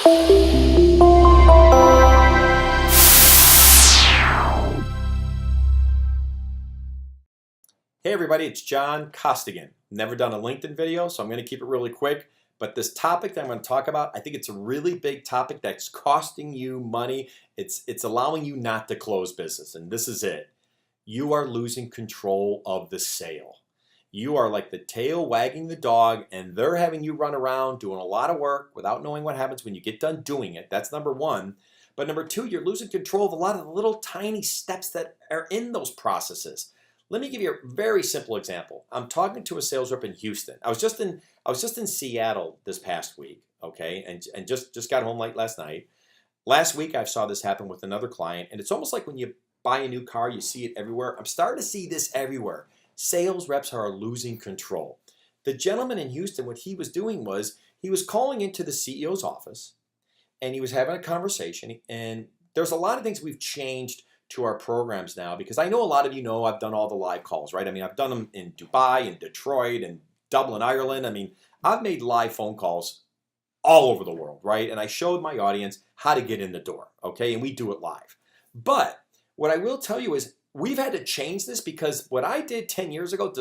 Hey everybody, it's John Costigan. Never done a LinkedIn video, so I'm going to keep it really quick. But this topic that I'm going to talk about, I think it's a really big topic that's costing you money. It's allowing you not to close business, and this is it. You are losing control of the sale. You are like the tail wagging the dog, and they're having you run around doing a lot of work without knowing what happens when you get done doing it. That's number one. But number two, you're losing control of a lot of the little tiny steps that are in those processes. Let me give you a very simple example. I'm talking to a sales rep in Houston. I was just in Seattle this past week, okay, and just got home late last night. Last week I saw this happen with another client, and it's almost like when you buy a new car, you see it everywhere. I'm starting to see this everywhere. Sales reps are losing control. The gentleman in Houston, what he was doing was he was calling into the CEO's office, and he was having a conversation, and there's a lot of things we've changed to our programs now, because I know a lot of you know I've done all the live calls, right? I mean, I've done them in Dubai and Detroit and Dublin, Ireland. I mean, I've made live phone calls all over the world, right? And I showed my audience how to get in the door, okay? And we do it live. But what I will tell you is we've had to change this, because what I did 10 years ago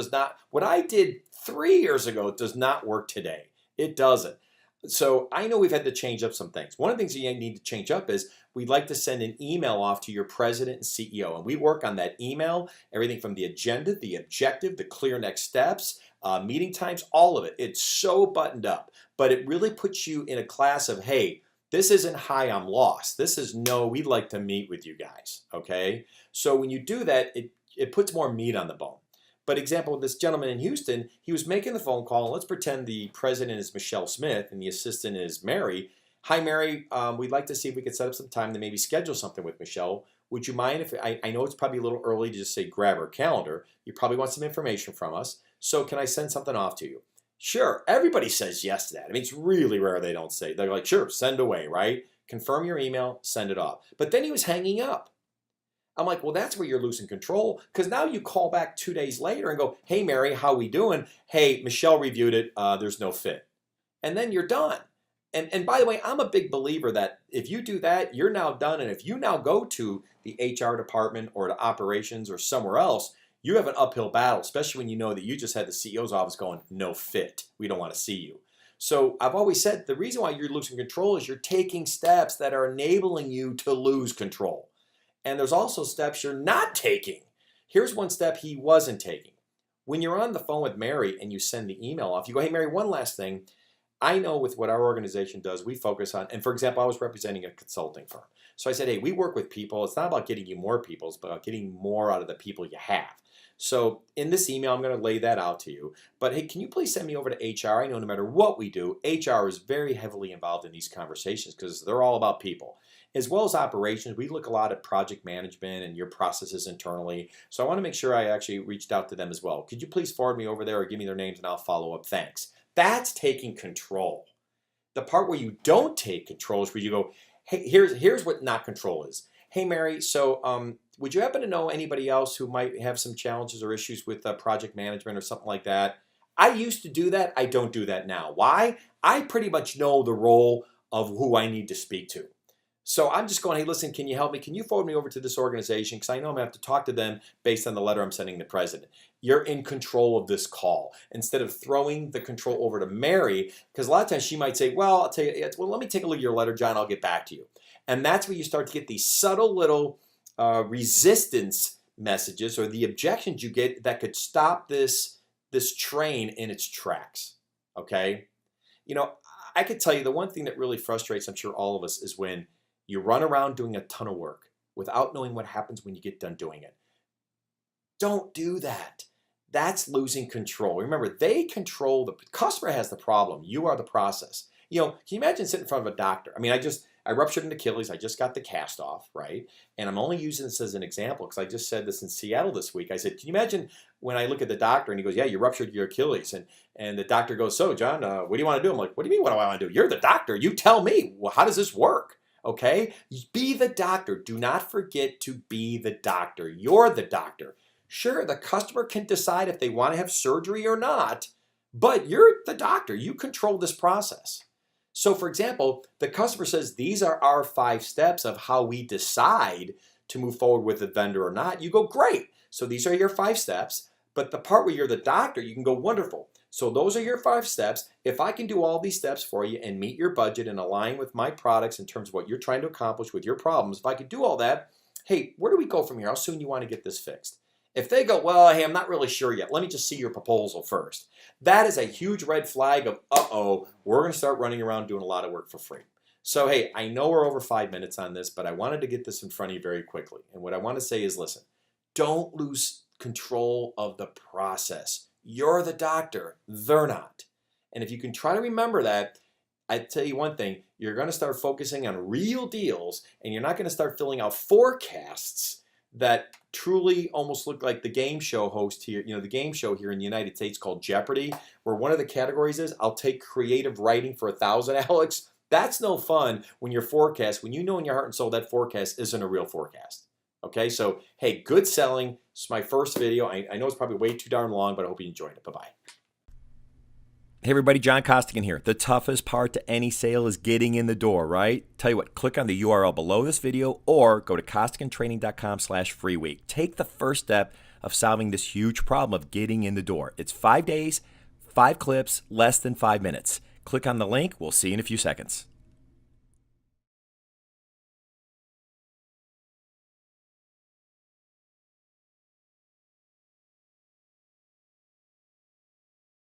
what I did 3 years ago does not work today. It doesn't. So I know we've had to change up some things. One of the things you need to change up is we'd like to send an email off to your president and CEO. And we work on that email, everything from the agenda, the objective, the clear next steps, meeting times, all of it. It's so buttoned up. But it really puts you in a class of, hey, this isn't hi, I'm lost. This is no, we'd like to meet with you guys, okay? So when you do that, it puts more meat on the bone. But example, this gentleman in Houston, he was making the phone call, and let's pretend the president is Michelle Smith and the assistant is Mary. Hi, Mary. We'd like to see if we could set up some time to maybe schedule something with Michelle. Would you mind if I know it's probably a little early to just say grab her calendar. You probably want some information from us. So can I send something off to you? Sure. Everybody says yes to that. I mean, it's really rare they don't say. They're like, sure, send away, right? Confirm your email, send it off. But then he was hanging up. I'm like, well, that's where you're losing control, because now you call back 2 days later and go, hey, Mary, how we doing? Hey, Michelle reviewed it. There's no fit. And then you're done. And by the way, I'm a big believer that if you do that, you're now done. And if you now go to the HR department or to operations or somewhere else, you have an uphill battle, especially when you know that you just had the CEO's office going, no fit. We don't want to see you. So I've always said the reason why you're losing control is you're taking steps that are enabling you to lose control. And there's also steps you're not taking. Here's one step he wasn't taking. When you're on the phone with Mary and you send the email off, you go, hey, Mary, one last thing. I know with what our organization does, we focus on, and for example, I was representing a consulting firm. So I said, hey, we work with people. It's not about getting you more people, it's about getting more out of the people you have. So in this email, I'm going to lay that out to you. But hey, can you please send me over to HR? I know no matter what we do, HR is very heavily involved in these conversations because they're all about people. As well as operations, we look a lot at project management and your processes internally. So I want to make sure I actually reached out to them as well. Could you please forward me over there or give me their names and I'll follow up? Thanks. That's taking control. The part where you don't take control is where you go, hey, here's what not control is. Hey, Mary, so would you happen to know anybody else who might have some challenges or issues with project management or something like that? I used to do that. I don't do that now. Why? I pretty much know the role of who I need to speak to. So I'm just going, hey, listen, can you help me? Can you forward me over to this organization? Because I know I'm going to have to talk to them based on the letter I'm sending the president. You're in control of this call. Instead of throwing the control over to Mary, because a lot of times she might say, well, I'll tell you, well, let me take a look at your letter, John. I'll get back to you. And that's where you start to get these subtle little resistance messages or the objections you get that could stop this train in its tracks, okay? You know, I could tell you the one thing that really frustrates, I'm sure all of us, is when you run around doing a ton of work without knowing what happens when you get done doing it. Don't do that. That's losing control. Remember, they control, the customer has the problem. You are the process. You know, can you imagine sitting in front of a doctor? I mean, I ruptured an Achilles. I just got the cast off, right? And I'm only using this as an example because I just said this in Seattle this week. I said, can you imagine when I look at the doctor and he goes, yeah, you ruptured your Achilles. And the doctor goes, so John, what do you want to do? I'm like, what do you mean what do I want to do? You're the doctor. You tell me. Well, how does this work? Okay? Be the doctor. Do not forget to be the doctor. You're the doctor. Sure, the customer can decide if they want to have surgery or not, but you're the doctor. You control this process. So for example, the customer says, these are our 5 steps of how we decide to move forward with a vendor or not. You go, great. So these are your 5 steps. But the part where you're the doctor, you can go, wonderful. So those are your 5 steps. If I can do all these steps for you and meet your budget and align with my products in terms of what you're trying to accomplish with your problems, if I could do all that, hey, where do we go from here? How soon you want to get this fixed? If they go, well, hey, I'm not really sure yet. Let me just see your proposal first. That is a huge red flag of, uh-oh, we're going to start running around doing a lot of work for free. So, hey, I know we're over 5 minutes on this, but I wanted to get this in front of you very quickly. And what I want to say is, listen, don't lose control of the process. You're the doctor. They're not. And if you can try to remember that, I tell you one thing, you're going to start focusing on real deals, and you're not going to start filling out forecasts that truly almost look like the game show host here, the game show here in the United States called Jeopardy, where one of the categories is, I'll take creative writing for 1,000, Alex. That's no fun when your forecast, when you know in your heart and soul that forecast isn't a real forecast. Okay, so hey, good selling. It's my first video. I know it's probably way too darn long, but I hope you enjoyed it. Bye-bye. Hey everybody, John Costigan here. The toughest part to any sale is getting in the door, right? Tell you what, click on the URL below this video or go to costigantraining.com/free week. Take the first step of solving this huge problem of getting in the door. It's 5 days, 5 clips, less than 5 minutes. Click on the link. We'll see you in a few seconds.